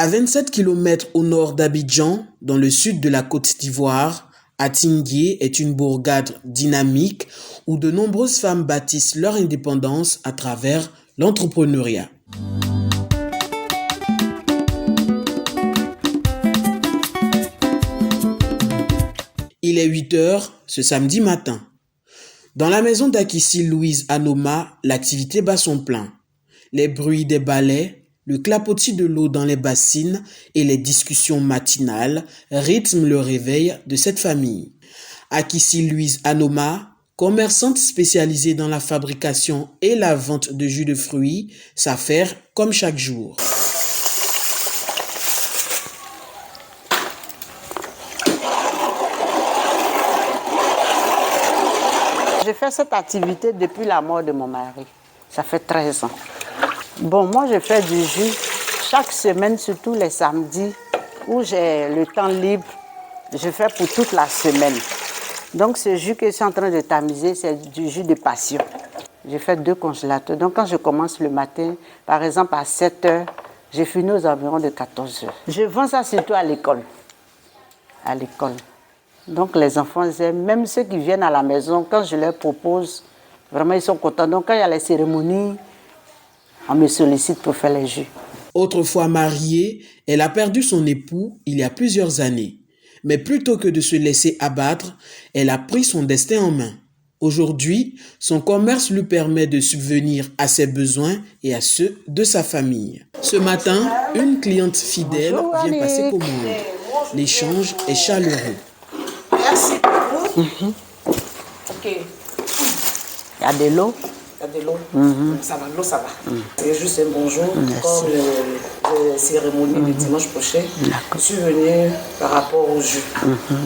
À 27 km au nord d'Abidjan, dans le sud de la Côte d'Ivoire, Atingué est une bourgade dynamique où de nombreuses femmes bâtissent leur indépendance à travers l'entrepreneuriat. Il est 8 heures ce samedi matin. Dans la maison d'Akissi Louise Anoma, l'activité bat son plein. Les bruits des balais, le clapotis de l'eau dans les bassines et les discussions matinales rythment le réveil de cette famille. Akissi Louise Anoma, commerçante spécialisée dans la fabrication et la vente de jus de fruits, s'affaire comme chaque jour. J'ai fait cette activité depuis la mort de mon mari. Ça fait 13 ans. Bon, moi, je fais du jus chaque semaine, surtout les samedis, où j'ai le temps libre. Je fais pour toute la semaine. Donc, ce jus que je suis en train de tamiser, c'est du jus de passion. J'ai fait 2 congélateurs. Donc, quand je commence le matin, par exemple à 7 heures, j'ai fini aux environs de 14 heures. Je vends ça surtout à l'école. À l'école. Donc les enfants aiment, même ceux qui viennent à la maison, quand je leur propose, vraiment ils sont contents. Donc quand il y a les cérémonies, on me sollicite pour faire les jus. Autrefois mariée, elle a perdu son époux il y a plusieurs années. Mais plutôt que de se laisser abattre, elle a pris son destin en main. Aujourd'hui, son commerce lui permet de subvenir à ses besoins et à ceux de sa famille. Ce matin, une cliente fidèle vient passer commande. L'échange est chaleureux. Merci beaucoup. Ok. Il y a de l'eau. Il y a de l'eau. Ça va, l'eau, ça va. C'est juste un bonjour. Comme la cérémonie de dimanche prochain, je suis venue par rapport au jus.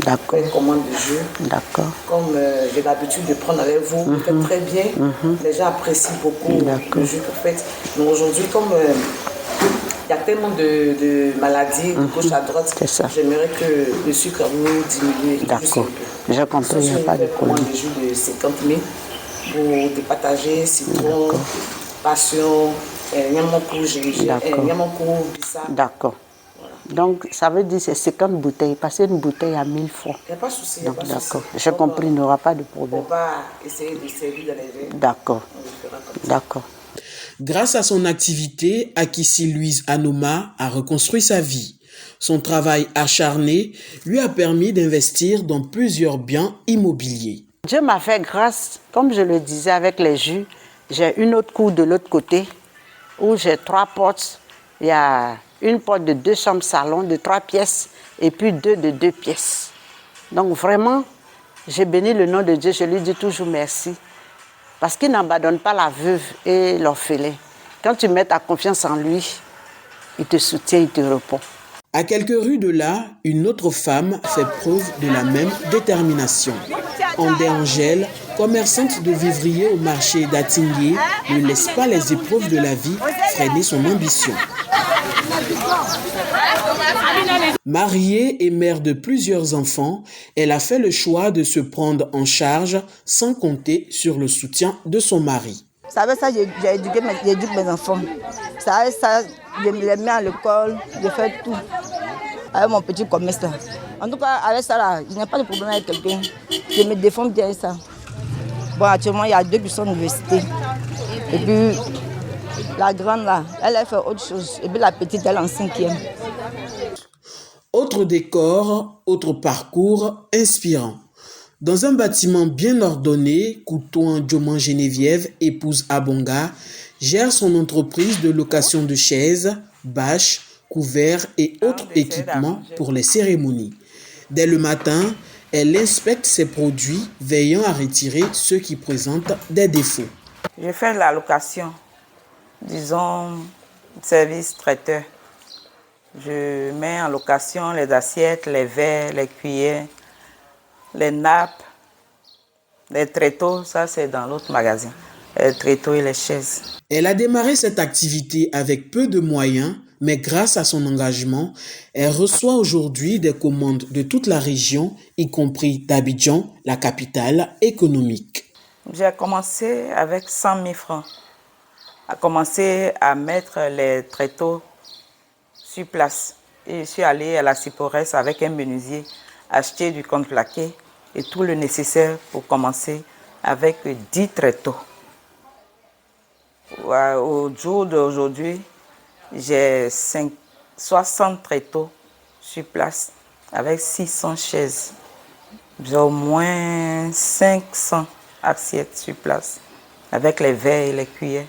D'accord. Une commande de jus. D'accord. Comme j'ai l'habitude de prendre avec vous, vous faites très bien. Les gens apprécient beaucoup le jus que vous faites. Mais aujourd'hui, comme il y a tellement de maladies de gauche à droite, j'aimerais que le sucre nous diminue. D'accord. J'ai compris, il n'y a pas de problème. Je prends des jus de 50 000 pour départager, citron, passion, bissap. D'accord. Donc, ça veut dire que c'est 50 bouteilles, passer une bouteille à 1000 francs. Il n'y a pas de souci. D'accord. J'ai compris, il n'y aura pas de problème. On va essayer de servir dans les verres. D'accord. D'accord. Grâce à son activité, Akissi Louise Anoma a reconstruit sa vie. Son travail acharné lui a permis d'investir dans plusieurs biens immobiliers. Dieu m'a fait grâce, comme je le disais avec les jus, j'ai une autre cour de l'autre côté où j'ai 3 portes. Il y a une porte de 2 chambres salon de 3 pièces et puis 2 de 2 pièces. Donc vraiment, j'ai béni le nom de Dieu, je lui dis toujours merci. Parce qu'il n'abandonne pas la veuve et l'orphelin. Quand tu mets ta confiance en lui, il te soutient, il te répond. À quelques rues de là, une autre femme fait preuve de la même détermination. Andé Angèle, commerçante de vivriers au marché d'Atingué, ne laisse pas les épreuves de la vie freiner son ambition. Mariée et mère de plusieurs enfants, elle a fait le choix de se prendre en charge sans compter sur le soutien de son mari. Ça avec ça, j'éduque mes enfants. Ça avec ça, je les mets à l'école, je fais tout. Avec mon petit commerce là. En tout cas, avec ça là, je n'ai pas de problème avec quelqu'un. Je me défends bien avec ça. Bon, actuellement, il y a 2 qui sont à l'université. Et puis, la grande là, elle a fait autre chose. Et puis la petite, elle est en 5e. Autre décor, autre parcours inspirant. Dans un bâtiment bien ordonné, Koutouan Dioman Geneviève, épouse Abonga, gère son entreprise de location de chaises, bâches, couverts et autres équipements pour les cérémonies. Dès le matin, elle inspecte ses produits, veillant à retirer ceux qui présentent des défauts. Je fais la location, disons, service traiteur. Je mets en location les assiettes, les verres, les cuillères, les nappes, les tréteaux, ça c'est dans l'autre magasin, les tréteaux et les chaises. Elle a démarré cette activité avec peu de moyens, mais grâce à son engagement, elle reçoit aujourd'hui des commandes de toute la région, y compris d'Abidjan, la capitale économique. J'ai commencé avec 100 000 francs, à commencer à mettre les tréteaux sur place. Et je suis allée à la Cyporès avec un menuisier, acheter du contreplaqué et tout le nécessaire pour commencer avec 10 tréteaux. Au jour d'aujourd'hui, j'ai 60 tréteaux sur place avec 600 chaises. J'ai au moins 500 assiettes sur place avec les verres et les cuillères.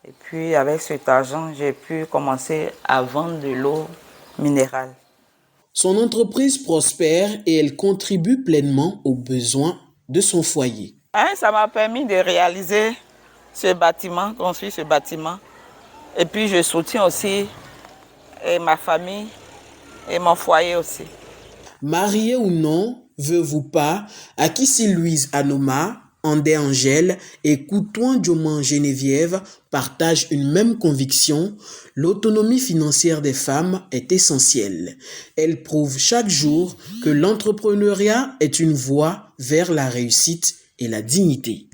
Et puis avec cet argent, j'ai pu commencer à vendre de l'eau minérale. Son entreprise prospère et elle contribue pleinement aux besoins de son foyer. Ça m'a permis de réaliser ce bâtiment, construire ce bâtiment. Et puis je soutiens aussi ma famille et mon foyer aussi. Mariée ou non, veuve ou pas, Akissi Louise Anoma, Andé Angèle et Koutouan Dioman Geneviève partagent une même conviction: l'autonomie financière des femmes est essentielle. Elles prouvent chaque jour que l'entrepreneuriat est une voie vers la réussite et la dignité.